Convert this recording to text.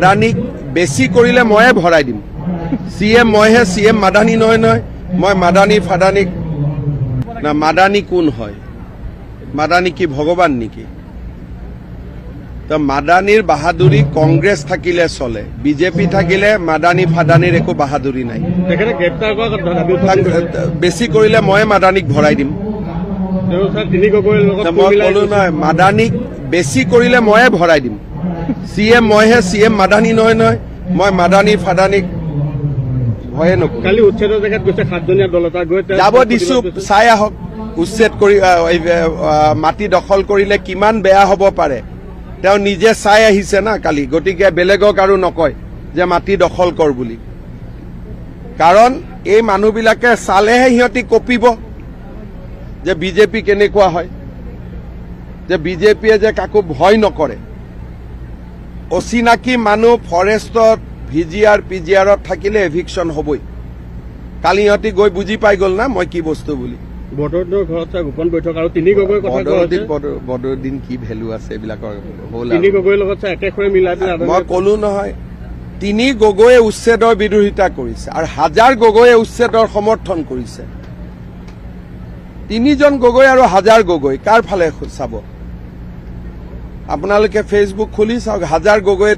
মাদানীক বেছি কৰিলে ময়ে ভৰাই দিম CM মইহে CM মাদানী নহয় মই মাদানী ফাদানীক না মাদানী কোন হয় মাদানী কি ভগৱান নেকি তো মাদানীৰ বাহাদুৰি কংগ্ৰেছ থাকিলে চলে বিজেপি থাকিলে মাদানী ফাদানীৰ একো বাহাদুৰি নাই বেছি কৰিলে ময়ে মাদানীক ভৰাই দিম মই কলো নহয় মাদানীক বেছি কৰিলে ময়ে ভৰাই দিম CM মইহে CM মাদানী নহয় মই মাদানী ফাদানীক ভয়ে নকৰো কালি উচ্ছেদৰ জেগাত গৈছে 7জনীয়া দল এটা গৈ যাব দিছো চাই আহক উচ্ছেদ কৰি মাটি দখল কৰিলে কিমান বেয়া হ'ব পাৰে তেওঁ নিজে চাই আহিছে না কালি গতিকে বেলেগক আৰু নকয় যে মাটি দখল কৰ বুলি কাৰণ এই মানুহবিলাকে চালেহে সিহঁতি কপিব যে বিজেপি কেনেকুৱা হয় যে বিজেপিয়ে যে কাকো ভয় নকৰে অচিনাকি মানুহ ফৰেষ্টত VGR PGRত থাকিলে এভিকশন হ'বই কালি সিহঁতি গৈ বুজি পাই গ'ল না মই কি বস্তু বুলি বদৰুদ্দিনৰ ঘৰত গোপন বৈঠক আৰু তিনি গগৈৰ কথা বদৰুদ্দিন কি ভেলু আছে এইবিলাকৰ হ'ল তিনি গগৈৰ লগত একেখৰে মিলাই মই কলো নহয় তিনি গগৈয়ে উচ্ছেদৰ বিৰোধিতা কৰিছে আৰু হাজাৰ গগৈয়ে উচ্ছেদৰ সমৰ্থন কৰিছে তিনিজন গগৈ আৰু হাজাৰ গগৈ কাৰ ফালে চাব আপোনালোকে ফেচবুক খুলি চাওক হাজাৰ গগৈয়ে